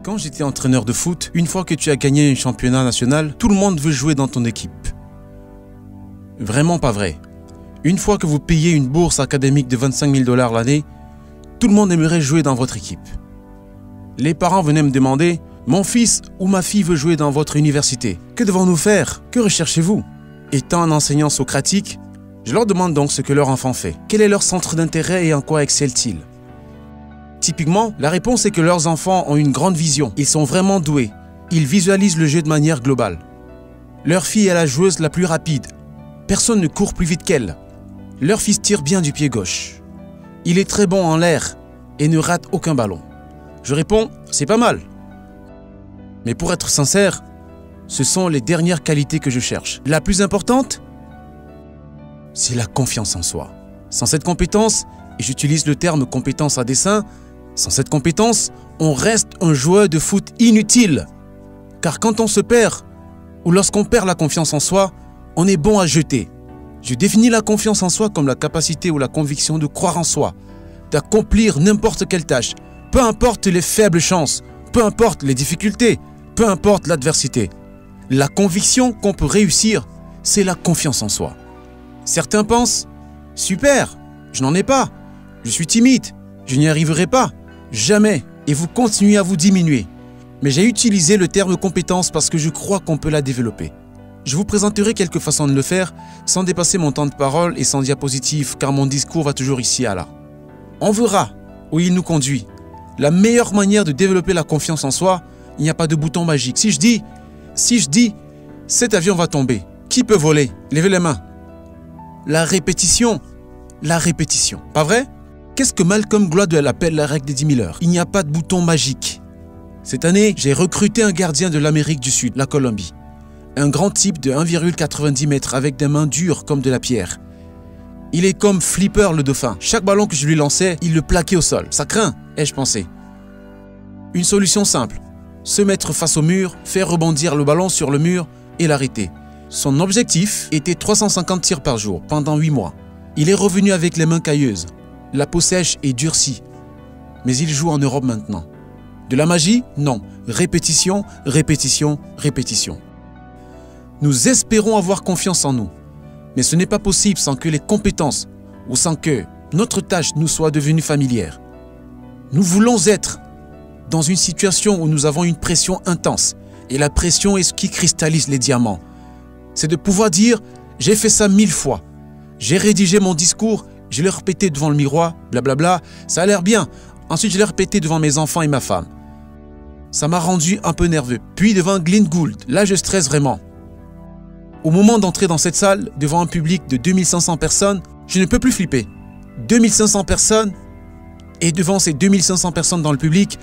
Quand j'étais entraîneur de foot, une fois que tu as gagné un championnat national, tout le monde veut jouer dans ton équipe. Vraiment pas vrai. Une fois que vous payez une bourse académique de 25 000 $ l'année, tout le monde aimerait jouer dans votre équipe. Les parents venaient me demander « Mon fils ou ma fille veut jouer dans votre université. Que devons-nous faire? Que recherchez-vous » Étant un enseignant socratique, je leur demande donc ce que leur enfant fait. Quel est leur centre d'intérêt et en quoi excelle-t-il? Typiquement, la réponse est que leurs enfants ont une grande vision. Ils sont vraiment doués. Ils visualisent le jeu de manière globale. Leur fille est la joueuse la plus rapide. Personne ne court plus vite qu'elle. Leur fils tire bien du pied gauche. Il est très bon en l'air et ne rate aucun ballon. Je réponds, c'est pas mal. Mais pour être sincère, ce sont les dernières qualités que je cherche. La plus importante, c'est la confiance en soi. Sans cette compétence, et j'utilise le terme compétence à dessein, sans cette compétence, on reste un joueur de foot inutile. Car quand on se perd, ou lorsqu'on perd la confiance en soi, on est bon à jeter. Je définis la confiance en soi comme la capacité ou la conviction de croire en soi, d'accomplir n'importe quelle tâche, peu importe les faibles chances, peu importe les difficultés, peu importe l'adversité. La conviction qu'on peut réussir, c'est la confiance en soi. Certains pensent « Super, je n'en ai pas, je suis timide, je n'y arriverai pas, jamais » et vous continuez à vous diminuer. Mais j'ai utilisé le terme compétence parce que je crois qu'on peut la développer. Je vous présenterai quelques façons de le faire sans dépasser mon temps de parole et sans diapositive car mon discours va toujours ici à là. On verra où il nous conduit. La meilleure manière de développer la confiance en soi, il n'y a pas de bouton magique. Si je dis, cet avion va tomber, qui peut voler? Levez les mains. La répétition, pas vrai? Qu'est-ce que Malcolm Gladwell appelle la règle des 10 000 heures? Il n'y a pas de bouton magique. Cette année, j'ai recruté un gardien de l'Amérique du Sud, la Colombie. Un grand type de 1,90 m avec des mains dures comme de la pierre. Il est comme Flipper le dauphin. Chaque ballon que je lui lançais, il le plaquait au sol. Ça craint, ai-je pensé. Une solution simple. Se mettre face au mur, faire rebondir le ballon sur le mur et l'arrêter. Son objectif était 350 tirs par jour pendant 8 mois. Il est revenu avec les mains cailleuses, la peau sèche et durcie. Mais il joue en Europe maintenant. De la magie? Non. Répétition, répétition, répétition. Nous espérons avoir confiance en nous. Mais ce n'est pas possible sans que les compétences ou sans que notre tâche nous soit devenue familière. Nous voulons être dans une situation où nous avons une pression intense. Et la pression est ce qui cristallise les diamants. C'est de pouvoir dire « j'ai fait ça 1000 fois. J'ai rédigé mon discours, je l'ai répété devant le miroir, blablabla, ça a l'air bien. Ensuite, je l'ai répété devant mes enfants et ma femme. Ça m'a rendu un peu nerveux. Puis devant Glenn Gould, là je stresse vraiment. Au moment d'entrer dans cette salle, devant un public de 2500 personnes, je ne peux plus flipper. 2500 personnes, et devant ces 2500 personnes dans le public,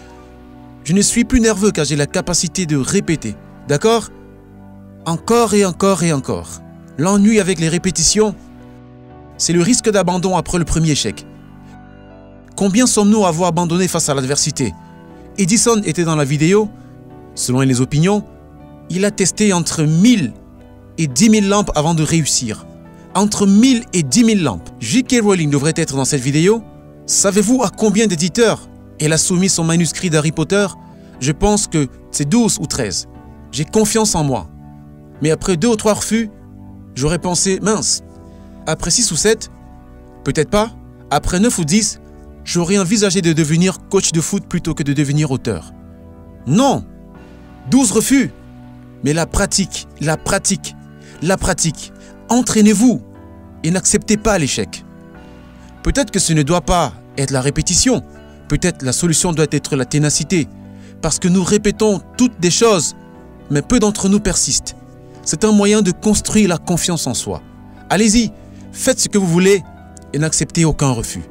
je ne suis plus nerveux car j'ai la capacité de répéter. D'accord? Encore et encore et encore. L'ennui avec les répétitions, c'est le risque d'abandon après le premier échec. Combien sommes-nous à avoir abandonné face à l'adversité? Edison était dans la vidéo. Selon les opinions, il a testé entre 1000 et 10 000 lampes avant de réussir. Entre 1000 et 10 000 lampes. J.K. Rowling devrait être dans cette vidéo. Savez-vous à combien d'éditeurs elle a soumis son manuscrit d'Harry Potter? Je pense que c'est 12 ou 13. J'ai confiance en moi. Mais après 2 ou 3 refus, j'aurais pensé, mince, après 6 ou 7, peut-être pas, après 9 ou 10, j'aurais envisagé de devenir coach de foot plutôt que de devenir auteur. Non, 12 refus. Mais la pratique. Entraînez-vous et n'acceptez pas l'échec. Peut-être que ce ne doit pas être la répétition. Peut-être la solution doit être la ténacité. Parce que nous répétons toutes des choses, mais peu d'entre nous persistent. C'est un moyen de construire la confiance en soi. Allez-y, faites ce que vous voulez et n'acceptez aucun refus.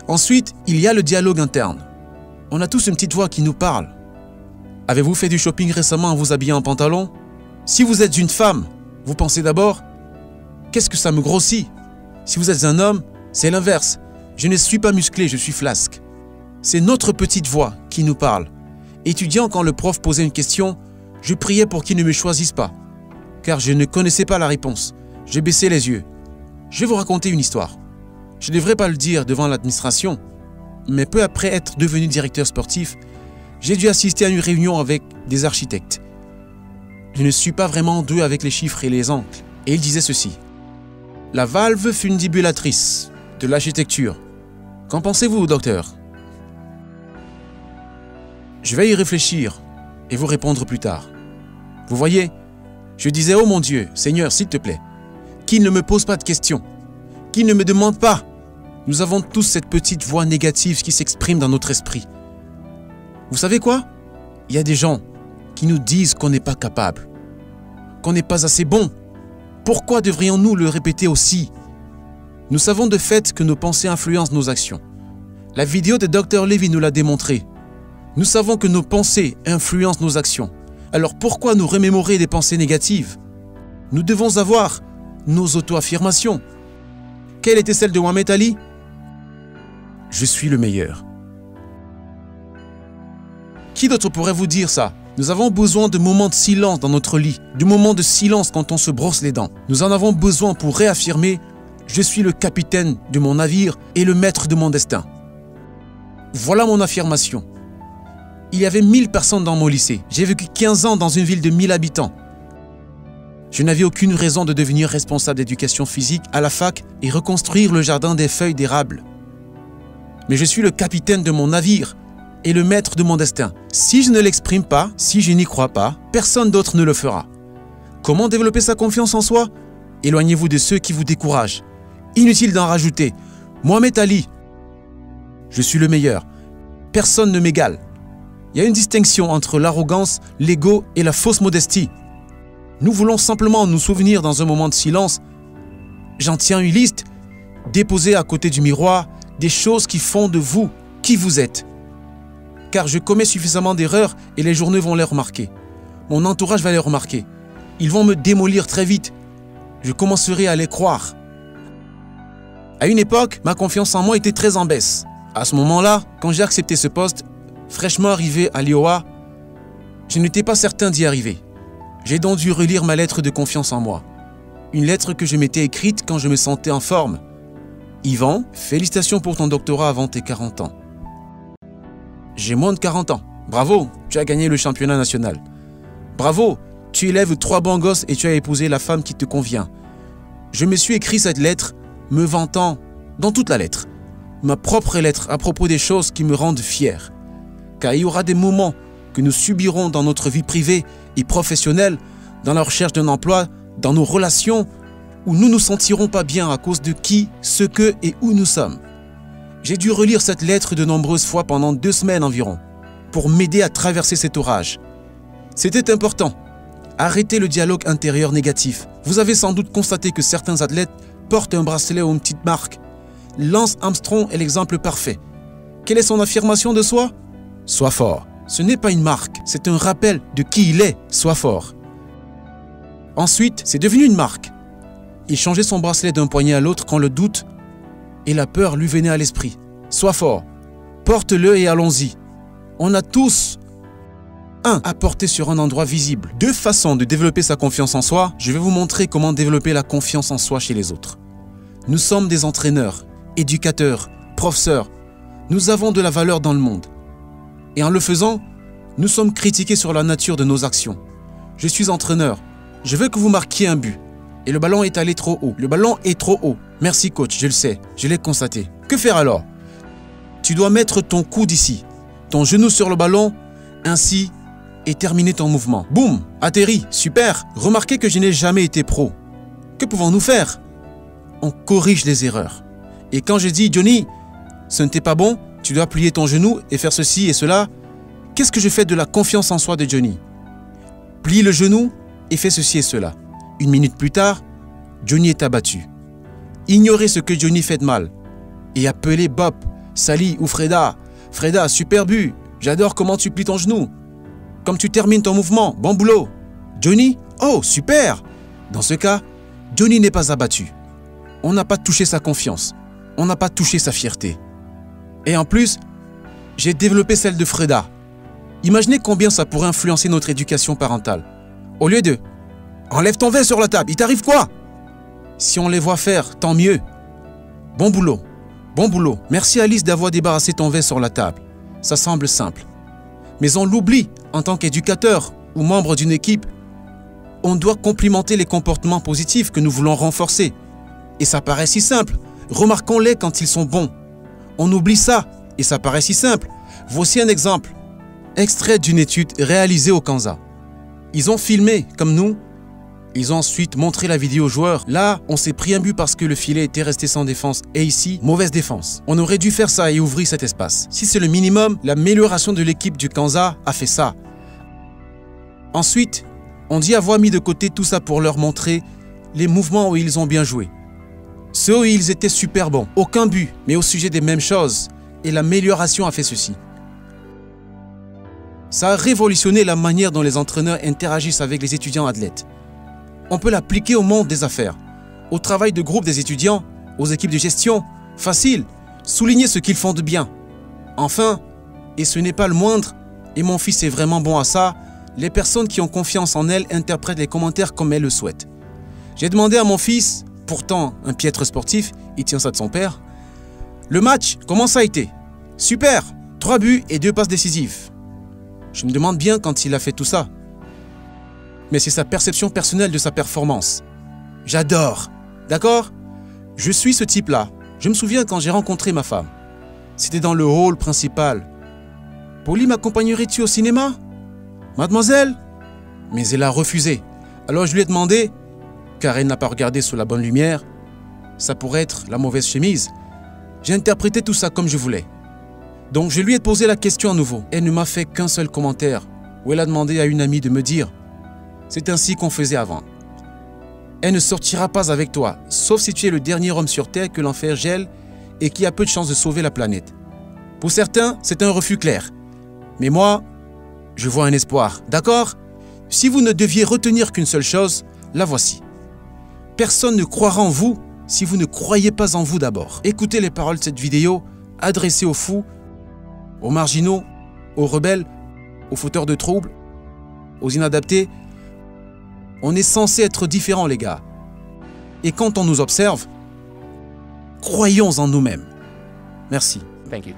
Ensuite, il y a le dialogue interne. On a tous une petite voix qui nous parle. Avez-vous fait du shopping récemment en vous habillant en pantalon? Si vous êtes une femme, vous pensez d'abord « Qu'est-ce que ça me grossit ?» Si vous êtes un homme, c'est l'inverse. « Je ne suis pas musclé, je suis flasque. » C'est notre petite voix qui nous parle. Étudiant, quand le prof posait une question, je priais pour qu'il ne me choisisse pas, car je ne connaissais pas la réponse. Je baissais les yeux. Je vais vous raconter une histoire. Je ne devrais pas le dire devant l'administration, mais peu après être devenu directeur sportif, J'ai dû assister à une réunion avec des architectes. Je ne suis pas vraiment doué avec les chiffres et les angles. Et il disait ceci. La valve fundibulatrice de l'architecture. Qu'en pensez-vous, docteur? Je vais y réfléchir et vous répondre plus tard. Vous voyez, je disais, oh mon Dieu, Seigneur, s'il te plaît, qu'il ne me pose pas de questions, qu'il ne me demande pas. Nous avons tous cette petite voix négative qui s'exprime dans notre esprit. Vous savez quoi? Il y a des gens qui nous disent qu'on n'est pas capable, qu'on n'est pas assez bon. Pourquoi devrions-nous le répéter aussi? Nous savons de fait que nos pensées influencent nos actions. La vidéo de Dr. Levy nous l'a démontré. Nous savons que nos pensées influencent nos actions. Alors pourquoi nous remémorer des pensées négatives? Nous devons avoir nos auto-affirmations. Quelle était celle de Mohamed Ali? Je suis le meilleur. Qui d'autre pourrait vous dire ça? Nous avons besoin de moments de silence dans notre lit, de moments de silence quand on se brosse les dents. Nous en avons besoin pour réaffirmer « Je suis le capitaine de mon navire et le maître de mon destin ». Voilà mon affirmation. Il y avait 1000 personnes dans mon lycée. J'ai vécu 15 ans dans une ville de 1000 habitants. Je n'avais aucune raison de devenir responsable d'éducation physique à la fac et reconstruire le jardin des feuilles d'érable. Mais je suis le capitaine de mon navire et le maître de mon destin. Si je ne l'exprime pas, si je n'y crois pas, personne d'autre ne le fera. Comment développer sa confiance en soi? Éloignez-vous de ceux qui vous découragent. Inutile d'en rajouter. Mohamed Ali. Je suis le meilleur. Personne ne m'égale. Il y a une distinction entre l'arrogance, l'ego et la fausse modestie. Nous voulons simplement nous souvenir dans un moment de silence. J'en tiens une liste, déposée à côté du miroir, des choses qui font de vous qui vous êtes. Car je commets suffisamment d'erreurs et les journaux vont les remarquer. Mon entourage va les remarquer. Ils vont me démolir très vite. Je commencerai à les croire. À une époque, ma confiance en moi était très en baisse. À ce moment-là, quand j'ai accepté ce poste, fraîchement arrivé à l'IOA, je n'étais pas certain d'y arriver. J'ai donc dû relire ma lettre de confiance en moi. Une lettre que je m'étais écrite quand je me sentais en forme. Yvan, félicitations pour ton doctorat avant tes 40 ans. J'ai moins de 40 ans. Bravo, tu as gagné le championnat national. Bravo, tu élèves 3 bons gosses et tu as épousé la femme qui te convient. Je me suis écrit cette lettre, me vantant, dans toute la lettre, ma propre lettre à propos des choses qui me rendent fier. Car il y aura des moments que nous subirons dans notre vie privée et professionnelle, dans la recherche d'un emploi, dans nos relations, où nous ne nous sentirons pas bien à cause de qui, ce que et où nous sommes. J'ai dû relire cette lettre de nombreuses fois pendant 2 semaines environ, pour m'aider à traverser cet orage. C'était important. Arrêtez le dialogue intérieur négatif. Vous avez sans doute constaté que certains athlètes portent un bracelet ou une petite marque. Lance Armstrong est l'exemple parfait. Quelle est son affirmation de soi? Sois fort. Ce n'est pas une marque, c'est un rappel de qui il est. Sois fort. Ensuite, c'est devenu une marque. Il changeait son bracelet d'un poignet à l'autre quand le doute et la peur lui venaient à l'esprit. Sois fort. Porte-le et allons-y. On a tous un à porter sur un endroit visible. 2 façons de développer sa confiance en soi. Je vais vous montrer comment développer la confiance en soi chez les autres. Nous sommes des entraîneurs, éducateurs, professeurs. Nous avons de la valeur dans le monde. Et en le faisant, nous sommes critiqués sur la nature de nos actions. Je suis entraîneur. Je veux que vous marquiez un but. Et le ballon est allé trop haut. Le ballon est trop haut. Merci coach, je le sais. Je l'ai constaté. Que faire alors? Tu dois mettre ton coude ici, ton genou sur le ballon, ainsi, et terminer ton mouvement. Boum, atterri, super. Remarquez que je n'ai jamais été pro. Que pouvons-nous faire? On corrige les erreurs. Et quand je dis, Johnny, ce n'était pas bon, tu dois plier ton genou et faire ceci et cela, qu'est-ce que je fais de la confiance en soi de Johnny? Plie le genou et fais ceci et cela. 1 minute plus tard, Johnny est abattu. Ignorez ce que Johnny fait de mal et appelez Bob, Sally ou Freda. Freda, super but, j'adore comment tu plies ton genou. Comme tu termines ton mouvement, bon boulot. Johnny, oh super. Dans ce cas, Johnny n'est pas abattu. On n'a pas touché sa confiance, on n'a pas touché sa fierté. Et en plus, j'ai développé celle de Freda. Imaginez combien ça pourrait influencer notre éducation parentale. Au lieu de « Enlève ton verre sur la table, il t'arrive quoi ?» Si on les voit faire, tant mieux. Bon boulot, bon boulot. Merci Alice d'avoir débarrassé ton verre sur la table. Ça semble simple. Mais on l'oublie en tant qu'éducateur ou membre d'une équipe. On doit complimenter les comportements positifs que nous voulons renforcer. Et ça paraît si simple. Remarquons-les quand ils sont bons. On oublie ça et ça paraît si simple. Voici un exemple. Extrait d'une étude réalisée au Kanza. Ils ont filmé comme nous. Ils ont ensuite montré la vidéo aux joueurs. Là, on s'est pris un but parce que le filet était resté sans défense. Et ici, mauvaise défense. On aurait dû faire ça et ouvrir cet espace. Si c'est le minimum, l'amélioration de l'équipe du Kanza a fait ça. Ensuite, on dit avoir mis de côté tout ça pour leur montrer les mouvements où ils ont bien joué. Ceux où ils étaient super bons. Aucun but, mais au sujet des mêmes choses. Et l'amélioration a fait ceci. Ça a révolutionné la manière dont les entraîneurs interagissent avec les étudiants athlètes. On peut l'appliquer au monde des affaires, au travail de groupe des étudiants, aux équipes de gestion. Facile, souligner ce qu'ils font de bien. Enfin, et ce n'est pas le moindre, et mon fils est vraiment bon à ça, les personnes qui ont confiance en elles interprètent les commentaires comme elles le souhaitent. J'ai demandé à mon fils, pourtant un piètre sportif, il tient ça de son père, le match, comment ça a été? Super, 3 buts et 2 passes décisives. Je me demande bien quand il a fait tout ça. Mais c'est sa perception personnelle de sa performance. J'adore, d'accord? Je suis ce type-là. Je me souviens quand j'ai rencontré ma femme. C'était dans le hall principal. Polly, m'accompagnerais-tu au cinéma? Mademoiselle? Mais elle a refusé. Alors je lui ai demandé, car elle n'a pas regardé sous la bonne lumière, ça pourrait être la mauvaise chemise. J'ai interprété tout ça comme je voulais. Donc je lui ai posé la question à nouveau. Elle ne m'a fait qu'un seul commentaire, où elle a demandé à une amie de me dire « C'est ainsi qu'on faisait avant. Elle ne sortira pas avec toi, sauf si tu es le dernier homme sur Terre que l'enfer gèle et qui a peu de chances de sauver la planète. » Pour certains, c'est un refus clair. Mais moi, je vois un espoir, d'accord? Si vous ne deviez retenir qu'une seule chose, la voici. Personne ne croira en vous si vous ne croyez pas en vous d'abord. Écoutez les paroles de cette vidéo adressées aux fous, aux marginaux, aux rebelles, aux fauteurs de troubles, aux inadaptés. On est censé être différents, les gars. Et quand on nous observe, croyons en nous-mêmes. Merci. Thank you.